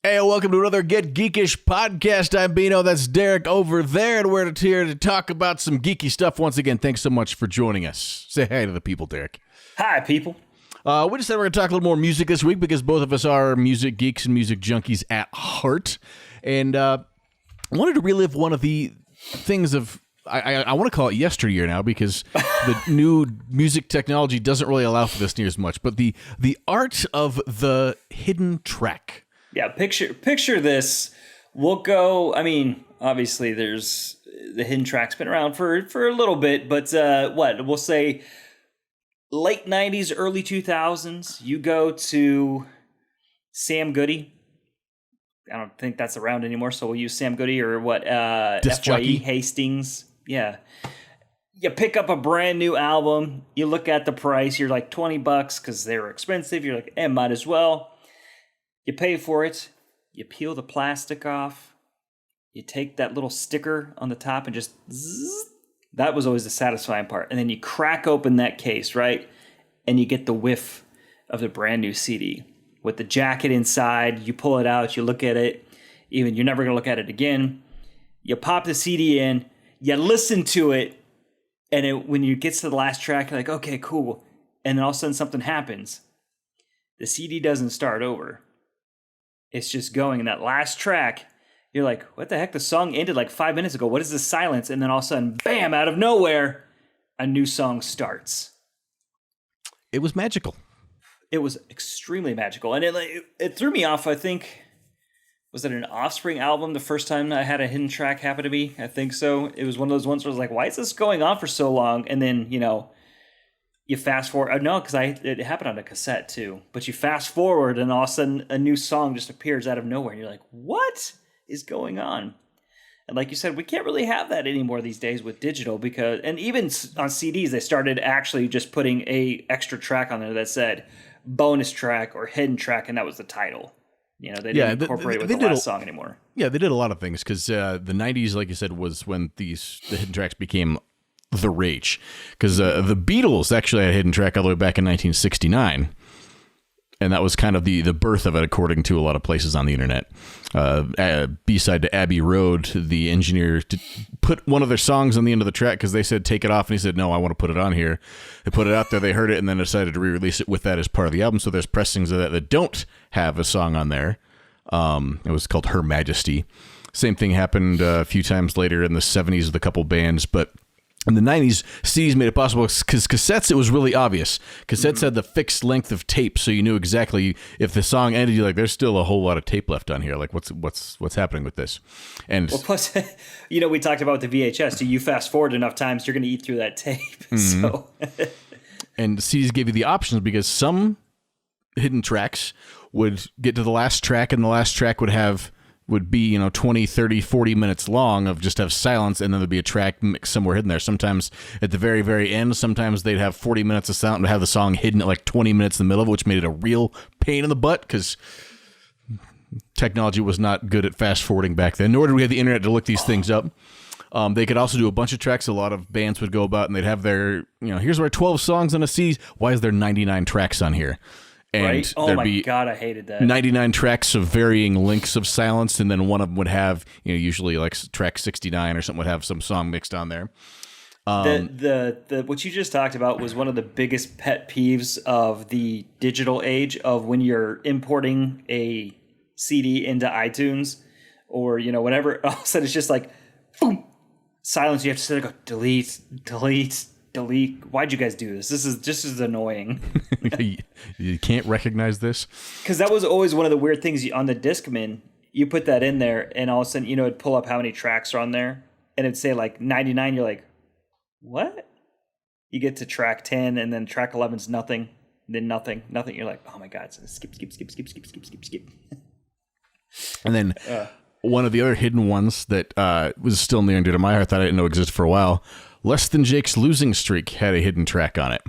Hey, welcome to another Get Geekish podcast. I'm Bino, that's Derek over there, and we're here to talk about some geeky stuff once again. Thanks so much for joining us. Say hi to the people, Derek. Hi, people. We decided we're going to talk a little more music this week because both of us are music geeks and music junkies at heart. And I wanted to relive one of the things of, I want to call it yesteryear now because the new music technology doesn't really allow for this near as much, but the art of the hidden track. Yeah, picture this. We'll go, obviously there's the hidden track's been around for a little bit, but we'll say late 90s, early 2000s, you go to Sam Goody. I don't think that's around anymore, so we'll use Sam Goody or FYE Hastings. Yeah. You pick up a brand new album, you look at the price, you're like $20 because they were expensive. You're like, might as well. You pay for it, you peel the plastic off, you take that little sticker on the top and just zzz. That was always the satisfying part. And then you crack open that case, right? And you get the whiff of the brand new CD. With the jacket inside, you pull it out, you look at it, even you're never going to look at it again. You pop the CD in, you listen to it, and when you get to the last track, you're like, okay, cool. And then all of a sudden something happens. The CD doesn't start over. It's just going. And that last track, you're like, what the heck? The song ended like 5 minutes ago. What is this silence? And then all of a sudden, bam, out of nowhere, a new song starts. It was magical. It was extremely magical. And it threw me off, I think. Was it an Offspring album the first time I had a hidden track happen to me? I think so. It was one of those ones where I was like, why is this going on for so long? And then, you fast forward. No, because it happened on a cassette too. But you fast forward, and all of a sudden, a new song just appears out of nowhere, and you're like, "What is going on?" And like you said, we can't really have that anymore these days with digital and even on CDs, they started actually just putting a extra track on there that said bonus track or hidden track, and that was the title. They didn't incorporate it with the last song anymore. Yeah, they did a lot of things because the '90s, like you said, was when the hidden tracks became the rage, because the Beatles actually had a hidden track all the way back in 1969, and that was kind of the birth of it, according to a lot of places on the internet. B-side to Abbey Road, the engineer put one of their songs on the end of the track because they said take it off, and he said no, I want to put it on here. They put it out there, they heard it, and then decided to re-release it with that as part of the album. So there's pressings of that don't have a song on there. It was called Her Majesty. Same thing happened a few times later in the 70s with a couple bands, but in the 90s, CDs made it possible because cassettes, it was really obvious. Cassettes had the fixed length of tape, so you knew exactly if the song ended, you're like, there's still a whole lot of tape left on here. Like, what's happening with this? And plus, we talked about the VHS. So you fast forward enough times, you're going to eat through that tape. Mm-hmm. So, and CDs gave you the options because some hidden tracks would get to the last track, and the last track would be 20, 30, 40 minutes long of just have silence, and then there'd be a track mixed somewhere hidden there. Sometimes at the very, very end, sometimes they'd have 40 minutes of sound and have the song hidden at like 20 minutes in the middle of it, which made it a real pain in the butt because technology was not good at fast forwarding back then, nor did we have the internet to look these things up. They could also do a bunch of tracks. A lot of bands would go about and they'd have their, here's our 12 songs on a CD. Why is there 99 tracks on here? And right? Oh my God, I hated that. 99 tracks of varying lengths of silence, and then one of them would have, usually like track 69 or something would have some song mixed on there. The what you just talked about was one of the biggest pet peeves of the digital age of when you're importing a CD into iTunes or whatever. All of a sudden it's just like boom, silence. You have to sit there and go delete. Why'd you guys do this? This is annoying. You can't recognize this? Because that was always one of the weird things on the Discman. You put that in there, and all of a sudden, it'd pull up how many tracks are on there, and it'd say like 99. You're like, what? You get to track 10, and then track 11's nothing, then nothing. You're like, oh my God, so skip. And then one of the other hidden ones that was still near and dear to my heart that I didn't know existed for a while. Less Than Jake's Losing Streak had a hidden track on it.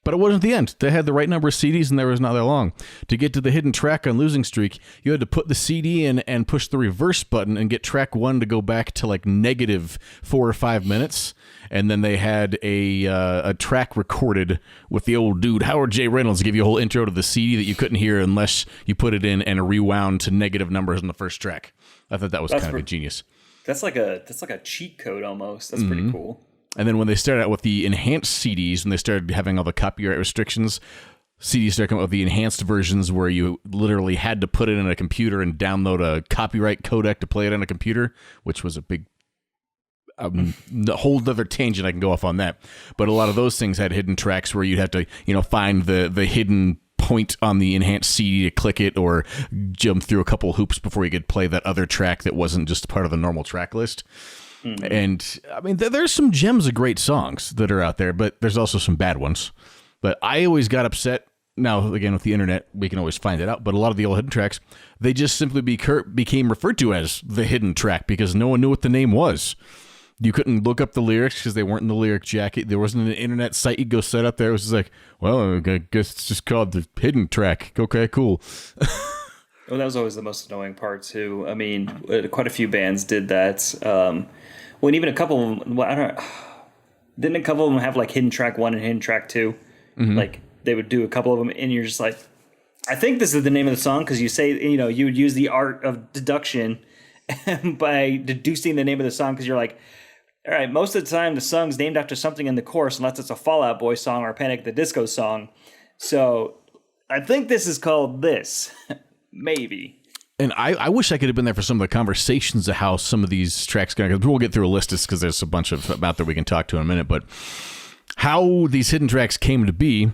But it wasn't the end. They had the right number of CDs, and there was not that long. To get to the hidden track on Losing Streak, you had to put the CD in and push the reverse button and get track 1 to go back to like -4 or 5 minutes. And then they had a track recorded with the old dude, Howard J. Reynolds, give you a whole intro to the CD that you couldn't hear unless you put it in and rewound to negative numbers on the first track. I thought that was kind of a genius. That's like a cheat code almost. That's pretty cool. And then when they started out with the enhanced CDs, when they started having all the copyright restrictions, CDs started coming out with the enhanced versions where you literally had to put it in a computer and download a copyright codec to play it on a computer, which was a big, a whole other tangent. I can go off on that. But a lot of those things had hidden tracks where you'd have to, find the hidden point on the enhanced CD to click it or jump through a couple hoops before you could play that other track that wasn't just part of the normal track list. And I mean, there's some gems of great songs that are out there, but there's also some bad ones. But I always got upset. Now, again, with the internet, we can always find it out. But a lot of the old hidden tracks, they just simply became referred to as the hidden track because no one knew what the name was. You couldn't look up the lyrics because they weren't in the lyric jacket. There wasn't an internet site you go set up there. It was just like, well, I guess it's just called the hidden track. Okay, cool. Well, that was always the most annoying part, too. I mean, quite a few bands did that. When even a couple of them, didn't a couple of them have like hidden track 1 and hidden track 2? Like they would do a couple of them and you're just like, I think this is the name of the song because you say, you would use the art of deduction by deducing the name of the song because you're like, all right, most of the time the song's named after something in the chorus unless it's a Fall Out Boy song or a Panic at the Disco song. So I think this is called this. Maybe. And I wish I could have been there for some of the conversations of how some of these tracks go. We'll get through a list just because there's a bunch of about that we can talk to in a minute. But how these hidden tracks came to be,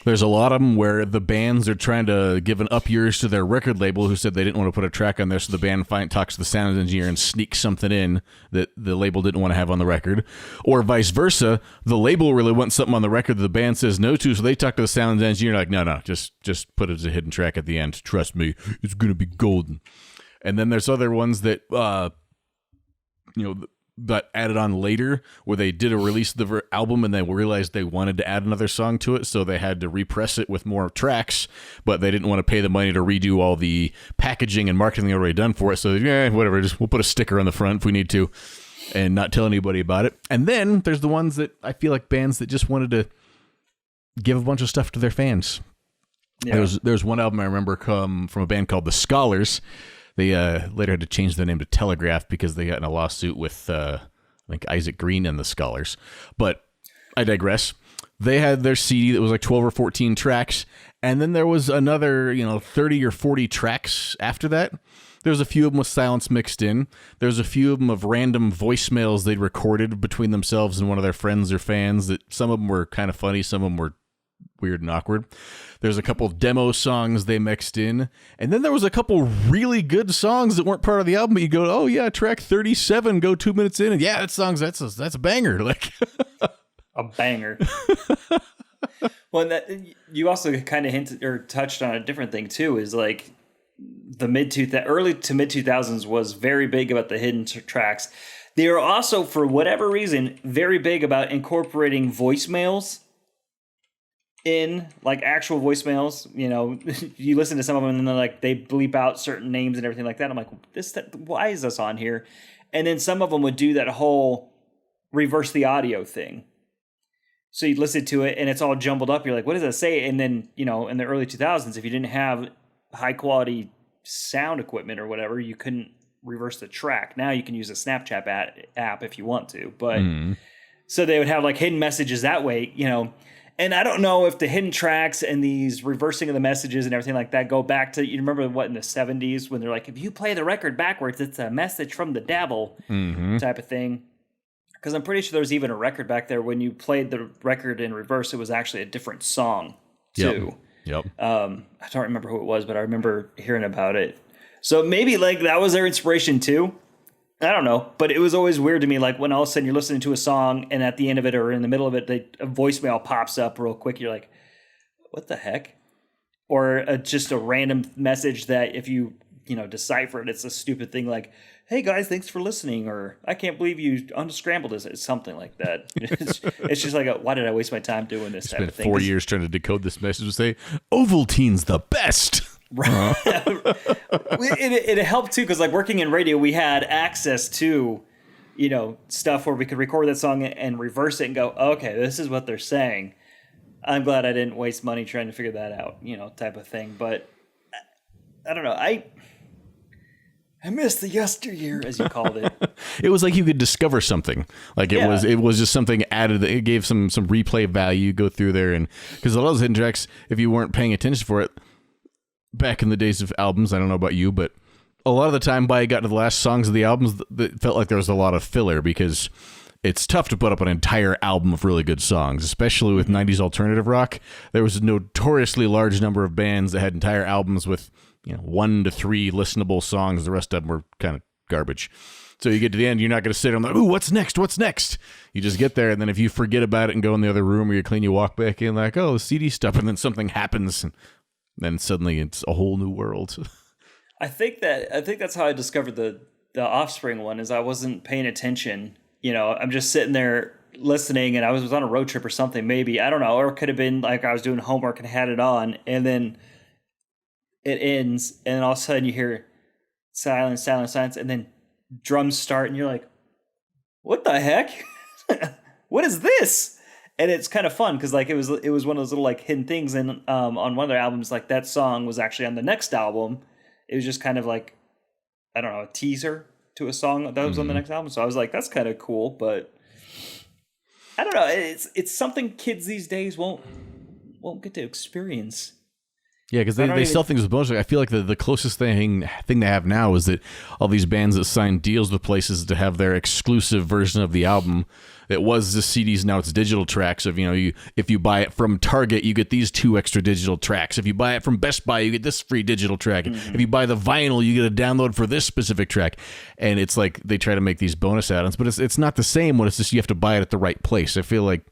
there's a lot of them where the bands are trying to give an up yours to their record label who said they didn't want to put a track on there. So the band talks to the sound engineer and sneaks something in that the label didn't want to have on the record. Or vice versa, the label really wants something on the record that the band says no to. So they talk to the sound engineer like, no, just put it as a hidden track at the end. Trust me, it's going to be golden. And then there's other ones that, that added on later where they did a release of the album and they realized they wanted to add another song to it, so they had to repress it with more tracks, but they didn't want to pay the money to redo all the packaging and marketing already done for it, so whatever, we'll put a sticker on the front if we need to and not tell anybody about it. And then there's the ones that I feel like bands that just wanted to give a bunch of stuff to their fans. Yeah. There's one album I remember come from a band called The Scholars. They later had to change their name to Telegraph because they got in a lawsuit with, I think, Isaac Green and the Scholars. But I digress. They had their CD that was like 12 or 14 tracks, and then there was another, 30 or 40 tracks after that. There was a few of them with silence mixed in. There's a few of them of random voicemails they'd recorded between themselves and one of their friends or fans that some of them were kind of funny, some of them were weird and awkward. There's a couple of demo songs they mixed in, and then there was a couple really good songs that weren't part of the album, but you go, oh yeah, track 37, go 2 minutes in, and yeah, that's a banger. Like a banger. Well, that you also kind of hinted or touched on a different thing too, is like the early to mid 2000s was very big about the hidden tracks. They are also, for whatever reason, very big about incorporating voicemails in, like, actual voicemails. You listen to some of them and then they bleep out certain names and everything like that. I'm like, why is this on here? And then some of them would do that whole reverse the audio thing. So you listen to it and it's all jumbled up. You're like, what does that say? And then, in the early 2000s, if you didn't have high quality sound equipment or whatever, you couldn't reverse the track. Now you can use a Snapchat app if you want to. But so they would have like hidden messages that way, And I don't know if the hidden tracks and these reversing of the messages and everything like that go back to, you remember what, in the 70s when they're like, if you play the record backwards, it's a message from the devil type of thing. Because I'm pretty sure there was even a record back there when you played the record in reverse, it was actually a different song too. Yep. I don't remember who it was, but I remember hearing about it. So maybe like that was their inspiration too. I don't know, but it was always weird to me, like when all of a sudden you're listening to a song and at the end of it or in the middle of it, a voicemail pops up real quick. You're like, what the heck? Or just a random message that if you decipher it. It's a stupid thing like, "Hey guys, thanks for listening," or "I can't believe you unscrambled this." It's something like that. It's just like, why did I waste my time doing this type of thing? 4 years trying to decode this message to say Ovaltine's the best. Right. It helped too, because like working in radio, we had access to stuff where we could record that song and reverse it and go, okay, this is what they're saying. I'm glad I didn't waste money trying to figure that out, type of thing. But I don't know. I miss the yesteryear, as you called it. It was like you could discover something. Like it was just something added. It gave some replay value. Go through there, and because a lot of those hidden tracks, if you weren't paying attention for it, back in the days of albums, I don't know about you, but a lot of the time by I got to the last songs of the albums, it felt like there was a lot of filler, because it's tough to put up an entire album of really good songs, especially with 90s alternative rock. There was a notoriously large number of bands that had entire albums with 1 to 3 listenable songs. The rest of them were kind of garbage. So you get to the end, you're not going to sit there and like, ooh, what's next? What's next? You just get there, and then if you forget about it and go in the other room or you clean, you walk back in like, oh, the CD stuff, and then something happens, and then suddenly it's a whole new world. I think that's how I discovered the Offspring one, is I wasn't paying attention. I'm just sitting there listening, and I was on a road trip or something, maybe, I don't know, or it could have been like I was doing homework and had it on, and then it ends, and then all of a sudden you hear silence, and then drums start, and you're like, what the heck? What is this? And it's kind of fun, because like it was one of those little like hidden things, and on one of their albums, like that song was actually on the next album. It was just kind of like, I don't know, a teaser to a song that was on the next album. So I was like, that's kind of cool, but I don't know. It's something kids these days won't get to experience. Yeah, because they sell things with bonus. I feel like the closest thing they have now is that all these bands that sign deals with places to have their exclusive version of the album. It was the CDs, now it's digital tracks. Of if you buy it from Target, you get these 2 extra digital tracks. If you buy it from Best Buy, you get this free digital track. If you buy the vinyl, you get a download for this specific track. And it's like they try to make these bonus add-ons, but it's not the same when it's just you have to buy it at the right place. I feel like,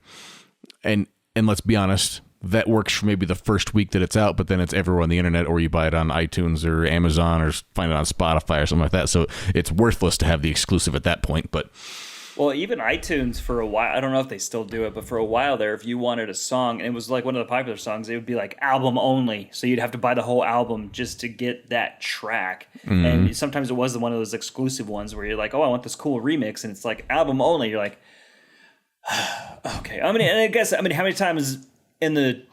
and let's be honest, that works for maybe the first week that it's out, but then it's everywhere on the internet, or you buy it on iTunes or Amazon or find it on Spotify or something like that. So it's worthless to have the exclusive at that point. But well, even iTunes for a while, I don't know if they still do it, but for a while there, if you wanted a song, and it was like one of the popular songs, it would be like album only. So you'd have to buy the whole album just to get that track. And sometimes it was one of those exclusive ones where you're like, oh, I want this cool remix, and it's like album only. You're like, okay. I mean, how many times in the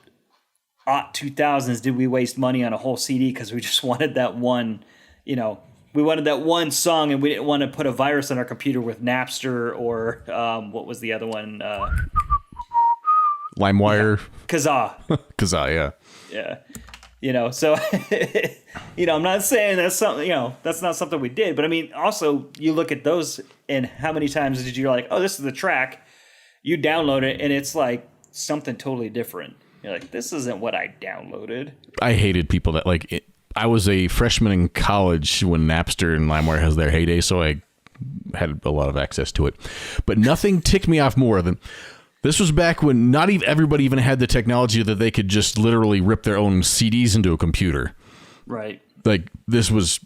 2000s did we waste money on a whole CD because we just wanted that one, we wanted that one song, and we didn't want to put a virus on our computer with Napster or what was the other one? LimeWire. Kazaa. Kazaa, yeah. Yeah. So, I'm not saying that's something, that's not something we did. But I mean, also, you look at those, and how many times did you like, oh, this is the track. You download it, and it's like something totally different. You're like, this isn't what I downloaded. I hated people that like it. I was a freshman in college when Napster and LimeWire has their heyday, so I had a lot of access to it. But nothing ticked me off more than this was back when not even everybody even had the technology that they could just literally rip their own CDs into a computer. Right. Like this was,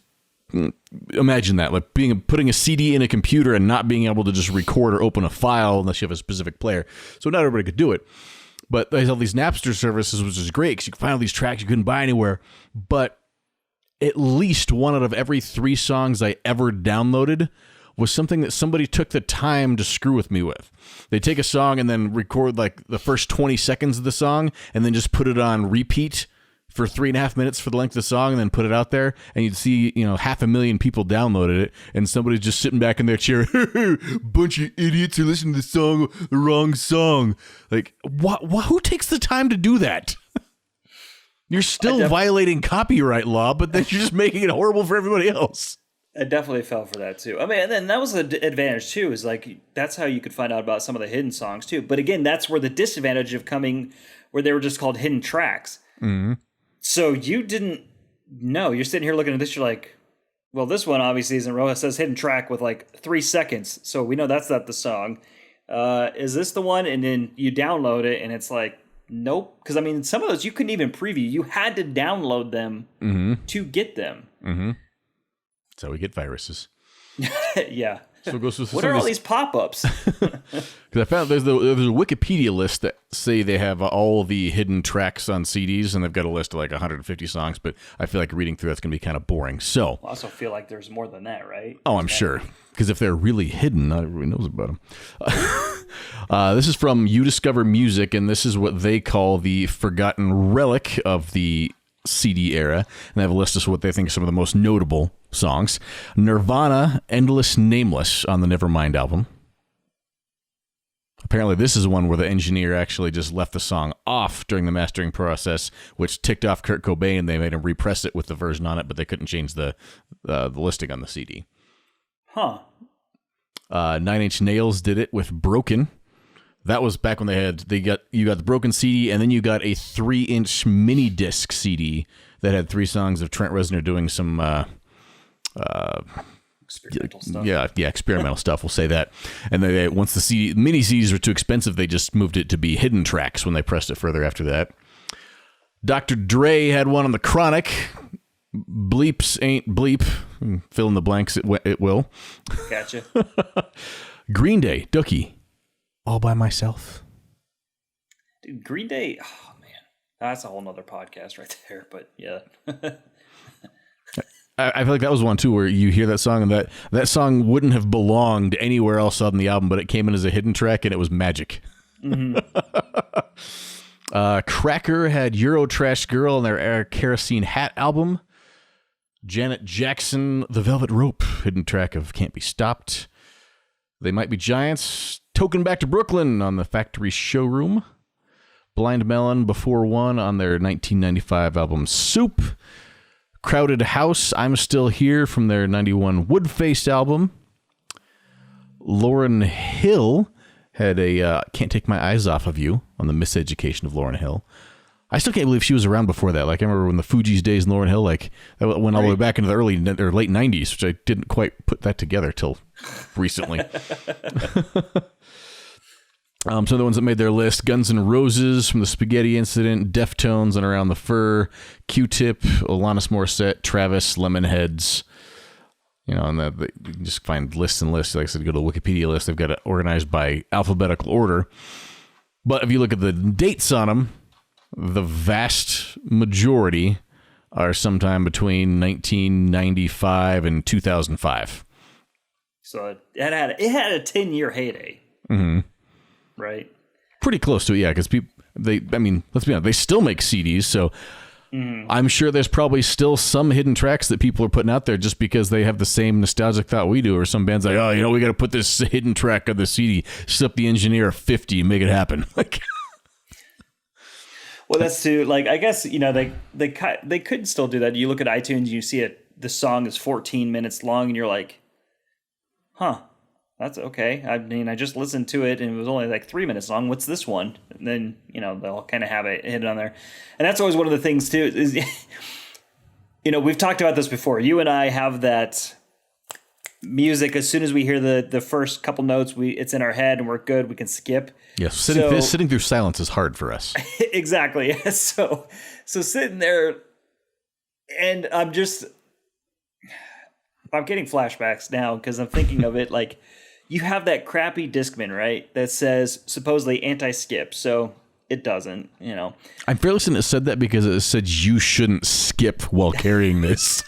imagine that, like putting a CD in a computer and not being able to just record or open a file unless you have a specific player. So not everybody could do it. But there's all these Napster services, which is great because you can find all these tracks you couldn't buy anywhere. But at least 1 out of every 3 songs I ever downloaded was something that somebody took the time to screw with me with. They take a song and then record like the first 20 seconds of the song and then just put it on repeat for 3.5 minutes for the length of the song and then put it out there, and you'd see, 500,000 people downloaded it, and somebody's just sitting back in their chair, bunch of idiots are listening to the wrong song. Like, who takes the time to do that? You're still violating copyright law, but then you're just making it horrible for everybody else. I definitely fell for that too. I mean, and then that was the advantage too, is like, that's how you could find out about some of the hidden songs too. But again, that's where the disadvantage of coming, where they were just called hidden tracks. Mm-hmm. So you didn't know. You're sitting here looking at this. You're like, well, this one obviously isn't real. It says hidden track with like 3 seconds. So we know that's not the song. Is this the one? And then you download it and it's like, nope. Because I mean, some of those you couldn't even preview. You had to download them to get them. Mm-hmm. That's how we get viruses. Yeah. So it goes through What are all these pop-ups? Because I found there's a Wikipedia list that say they have all the hidden tracks on CDs, and they've got a list of like 150 songs, but I feel like reading through that's going to be kind of boring. So I also feel like there's more than that, right? Oh, I'm sure. Because if they're really hidden, not everybody knows about them. This is from You Discover Music, and this is what they call the forgotten relic of the CD era. And they have a list of what they think are some of the most notable songs. Nirvana, Endless Nameless on the Nevermind album. Apparently, this is one where the engineer actually just left the song off during the mastering process, which ticked off Kurt Cobain. They made him repress it with the version on it, but they couldn't change the listing on the CD. Huh. 9 Inch Nails did it with Broken. That was back when you got the Broken CD, and then you got a 3-inch mini disc CD that had 3 songs of Trent Reznor doing some Experimental stuff. Yeah, experimental stuff. We'll say that. And they once the mini CDs were too expensive, they just moved it to be hidden tracks when they pressed it further after that. Dr. Dre had one on the Chronic. Bleeps ain't bleep. Fill in the blanks. It will. Gotcha. Green Day, Dookie. All by myself. Dude, Green Day. Oh man, that's a whole nother podcast right there. But yeah. I feel like that was one too where you hear that song and that song wouldn't have belonged anywhere else on the album, but it came in as a hidden track and it was magic. Mm-hmm. Cracker had Eurotrash Girl on their Kerosene Hat album. Janet Jackson, The Velvet Rope, hidden track of Can't Be Stopped. They Might Be Giants, Token Back to Brooklyn on the Factory Showroom. Blind Melon, Before One on their 1995 album Soup. Crowded House, I'm Still Here from their 91 Woodface album. Lauryn Hill had a Can't Take My Eyes Off of You on the Miseducation of Lauryn Hill. I still can't believe she was around before that. Like, I remember when the Fugees days in Lauryn Hill, like, that went all the way back into the early or late 90s, which I didn't quite put that together till recently. Some of the ones that made their list: Guns N' Roses from the Spaghetti Incident, Deftones and Around the Fur, Q-Tip, Alanis Morissette, Travis, Lemonheads. You know, and you can just find lists and lists. Like I said, go to the Wikipedia list. They've got it organized by alphabetical order. But if you look at the dates on them, the vast majority are sometime between 1995 and 2005. So it had a 10-year heyday. Mm-hmm. Right. Pretty close to it, yeah, because let's be honest, they still make CDs, so I'm sure there's probably still some hidden tracks that people are putting out there just because they have the same nostalgic thought we do, or some bands like, oh, we got to put this hidden track on the CD, slip the engineer 50, make it happen. Like, well, that's too, like, I guess, they could still do that. You look at iTunes and you see it, the song is 14 minutes long, and you're like, huh. That's okay. I mean, I just listened to it and it was only like 3 minutes long. What's this one? And then, they'll kind of have it hidden on there. And that's always one of the things too, is, we've talked about this before. You and I have that music. As soon as we hear the first couple notes, it's in our head and we're good. We can skip. Yeah. Sitting through silence is hard for us. Exactly. So sitting there and I'm getting flashbacks now because I'm thinking of it like, you have that crappy Discman, right? That says supposedly anti-skip, so it doesn't, I'm fairly certain it said that because it said you shouldn't skip while carrying this.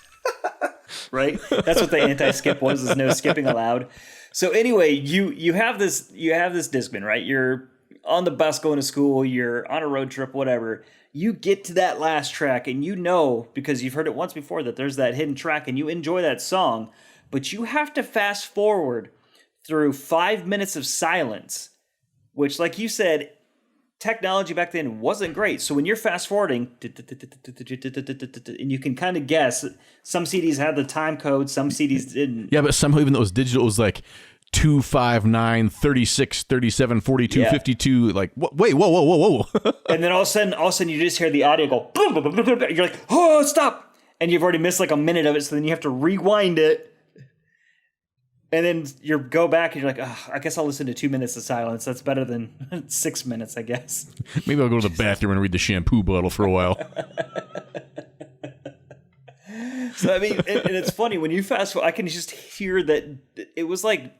Right? That's what the anti-skip was, is no skipping allowed. So anyway, you have this Discman, right? You're on the bus going to school, you're on a road trip, whatever. You get to that last track and because you've heard it once before, that there's that hidden track and you enjoy that song, but you have to fast forward through 5 minutes of silence, which, like you said, technology back then wasn't great. So when you're fast forwarding, and you can kind of guess, some CDs had the time code, some CDs didn't. Yeah, but somehow even though it was digital, it was like 2, 5, 9, 36, 37, 42, 52. Like, wait, whoa. And then all of a sudden you just hear the audio go, you're like, oh, stop. And you've already missed like a minute of it. So then you have to rewind it. And then you go back and you're like, oh, I guess I'll listen to 2 minutes of silence. That's better than 6 minutes, I guess. Maybe I'll go to the bathroom and read the shampoo bottle for a while. So I mean, and it's funny when you fast forward, I can just hear that it was like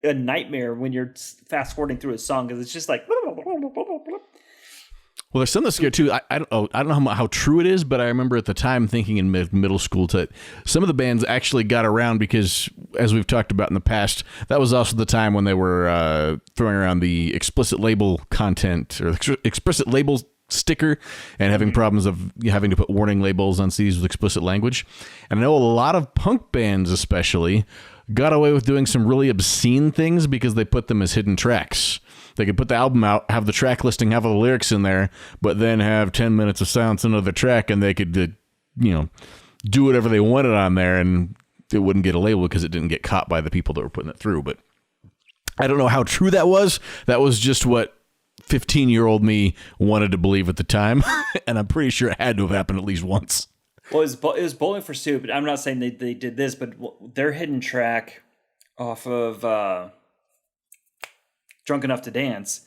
a nightmare when you're fast forwarding through a song because it's just like. Well, there's something scary too. I don't know how true it is, but I remember at the time thinking in middle school that some of the bands actually got around because, as we've talked about in the past, that was also the time when they were throwing around the explicit label content or explicit labels sticker and having problems of having to put warning labels on CDs with explicit language. And I know a lot of punk bands especially got away with doing some really obscene things because they put them as hidden tracks. They could put the album out, have the track listing, have all the lyrics in there, but then have 10 minutes of silence in another track, and they could, do whatever they wanted on there, and it wouldn't get a label because it didn't get caught by the people that were putting it through. But I don't know how true that was. That was just what 15-year-old me wanted to believe at the time, and I'm pretty sure it had to have happened at least once. Well, it was Bowling for Soup. I'm not saying they did this, but their hidden track off of Drunk Enough to Dance,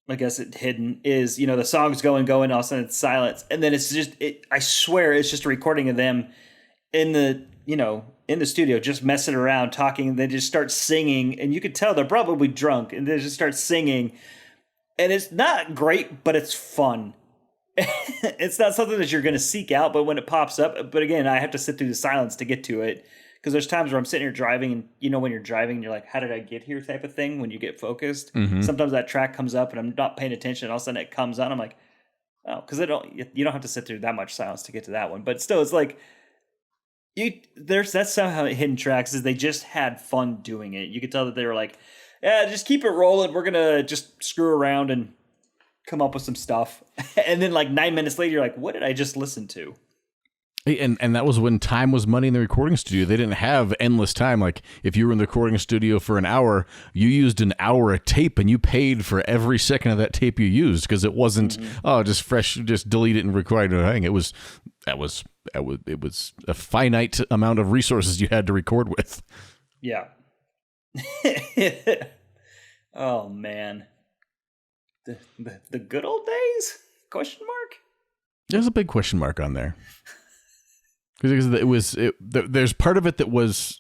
I guess it hidden is, the song's going, all of a sudden it's silence. And then it's just, I swear it's just a recording of them in the studio, just messing around, talking, and they just start singing. And you could tell they're probably drunk and they just start singing. And it's not great, but it's fun. It's not something that you're going to seek out, but when it pops up, but again, I have to sit through the silence to get to it. Because there's times where I'm sitting here driving and, when you're driving, you're like, how did I get here type of thing when you get focused. Mm-hmm. Sometimes that track comes up and I'm not paying attention. And all of a sudden it comes on. I'm like, oh, because you don't have to sit through that much silence to get to that one. But still, it's like, that's somehow hidden tracks is they just had fun doing it. You could tell that they were like, yeah, just keep it rolling. We're going to just screw around and come up with some stuff. And then like 9 minutes later, you're like, what did I just listen to? And that was when time was money in the recording studio. They didn't have endless time. Like if you were in the recording studio for an hour, you used an hour of tape and you paid for every second of that tape you used because it wasn't just fresh, just delete it and record it. It was a finite amount of resources you had to record with. Yeah. Oh man, the good old days? Question mark. There's a big question mark on there. Because there's part of it that was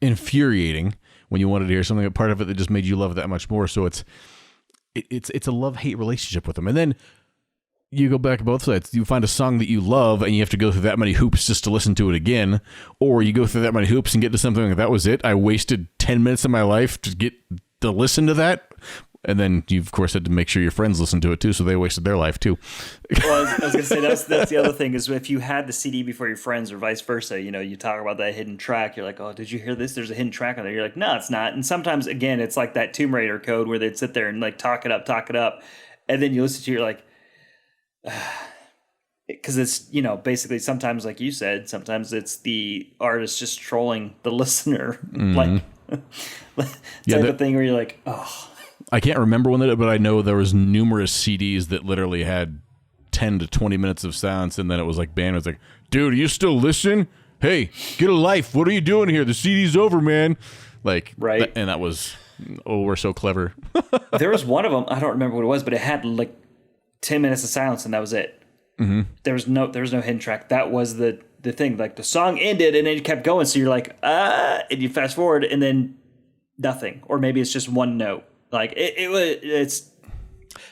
infuriating when you wanted to hear something, but part of it that just made you love it that much more. So it's a love-hate relationship with them. And then you go back both sides. You find a song that you love and you have to go through that many hoops just to listen to it again. Or you go through that many hoops and get to something like that was it. I wasted 10 minutes of my life to listen to that. And then you, of course, had to make sure your friends listened to it, too, so they wasted their life, too. Well, I was going to say, that's the other thing, is if you had the CD before your friends or vice versa, you talk about that hidden track, you're like, oh, did you hear this? There's a hidden track on there. You're like, no, it's not. And sometimes, again, it's like that Tomb Raider code where they'd sit there and like talk it up. And then you listen to it, you're like, because it's, basically sometimes, like you said, sometimes it's the artist just trolling the listener. Like, type of thing where you're like, oh. I can't remember when but I know there was numerous CDs that literally had 10 to 20 minutes of silence, and then it was like, band was like, dude, are you still listening? Hey, get a life. What are you doing here? The CD's over, man. Like, right. And that was, we're so clever. There was one of them, I don't remember what it was, but it had like 10 minutes of silence, and that was it. Mm-hmm. There was no hidden track. That was the thing. Like the song ended, and it kept going, so you're like, and you fast forward, and then nothing. Or maybe it's just one note. Like there's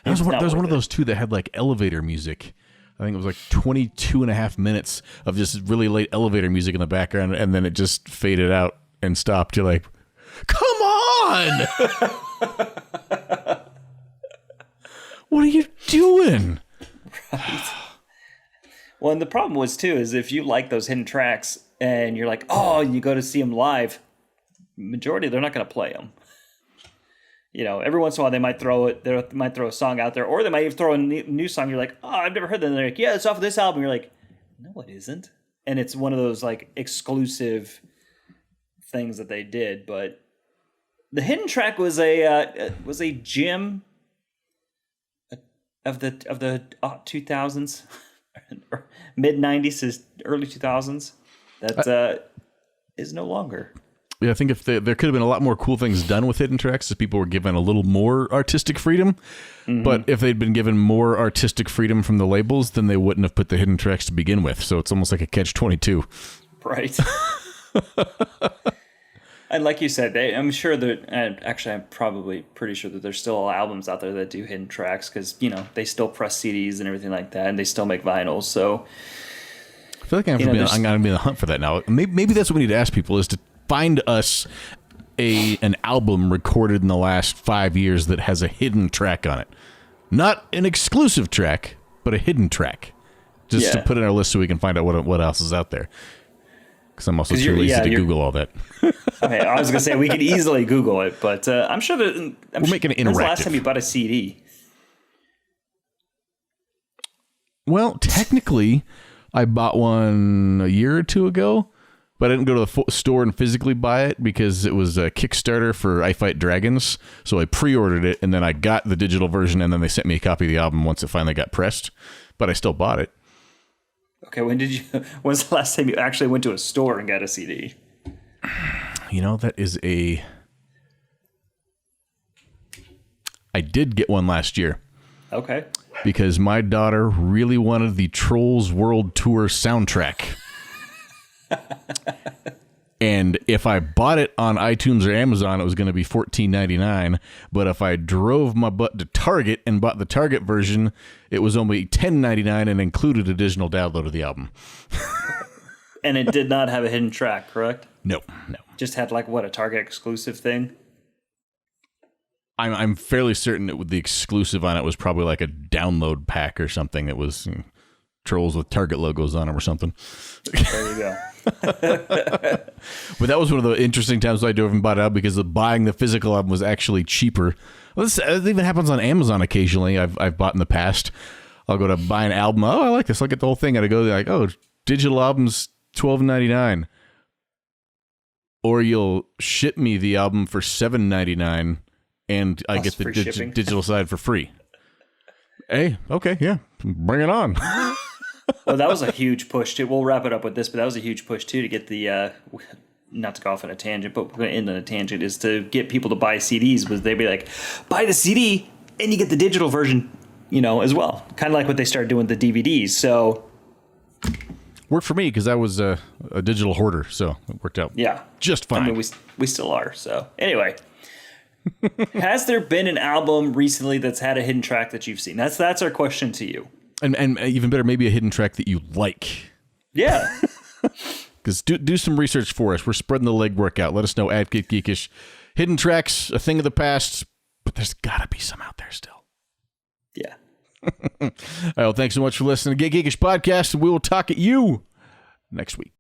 one of those too that had like elevator music. I think it was like 22 and a half minutes of just really late elevator music in the background, and then it just faded out and stopped. You're like, come on! What are you doing? Right. Well, and the problem was too is if you like those hidden tracks and you're like, oh, and you go to see them live, majority they're not going to play them. Every once in a while they might throw a song out there, or they might even throw a new song. You're like, oh, I've never heard that. And they're like, yeah, it's off of this album. You're like, no, it isn't. And it's one of those like exclusive things that they did. But the hidden track was a gem of the 2000s, mid 90s to early 2000s. That is no longer. Yeah, I think if there could have been a lot more cool things done with hidden tracks if people were given a little more artistic freedom. But if they'd been given more artistic freedom from the labels, then they wouldn't have put the hidden tracks to begin with. So it's almost like a catch-22. Right. And like you said, I'm sure that, and actually I'm probably pretty sure that there's still albums out there that do hidden tracks because, they still press CDs and everything like that, and they still make vinyls. So I feel like I'm going to be in the hunt for that now. Maybe that's what we need to ask people is to find us an album recorded in the last 5 years that has a hidden track on it. Not an exclusive track, but a hidden track. Just to put in our list so we can find out what else is out there. Because I'm also too lazy to Google all that. Okay, I was going to say we could easily Google it, but I'm sure that... We'll make it interactive. When's the last time you bought a CD? Well, technically, I bought one a year or two ago. But I didn't go to the store and physically buy it because it was a Kickstarter for I Fight Dragons. So I pre-ordered it, and then I got the digital version, and then they sent me a copy of the album once it finally got pressed. But I still bought it. Okay, when's the last time you actually went to a store and got a CD? That is I did get one last year. Okay. Because my daughter really wanted the Trolls World Tour soundtrack. And if I bought it on iTunes or Amazon, it was going to be $14.99. But if I drove my butt to Target and bought the Target version, it was only $10.99 and included a digital download of the album. And it did not have a hidden track, correct? No. Just had a Target exclusive thing? I'm fairly certain that the exclusive on it was probably like a download pack or something that was trolls with Target logos on them or something. There you go. But that was one of the interesting times I drove and bought it out because buying the physical album was actually cheaper. Well, this even happens on Amazon occasionally. I've bought in the past. I'll go to buy an album. Oh, I like this. I'll get the whole thing. I go there like, oh, digital album's $12.99. Or you'll ship me the album for $7.99 and I get the digital side for free. Hey, okay, yeah, bring it on. Well, that was a huge push, too. We'll wrap it up with this, but that was a huge push, too, to get the, not to go off on a tangent, but we're going to end on a tangent, is to get people to buy CDs, was they'd be like, buy the CD, and you get the digital version, as well. Kind of like what they started doing with the DVDs, so... Worked for me, because I was a digital hoarder, so it worked out just fine. I mean, we still are, so... Anyway... Has there been an album recently that's had a hidden track that you've seen? That's our question to you. And even better, maybe a hidden track that you like. Yeah. Because do some research for us. We're spreading the legwork out. Let us know at Get Geekish. Hidden tracks, a thing of the past, but there's got to be some out there still. Yeah. All right, well, thanks so much for listening to Get Geekish Podcast, and we will talk at you next week.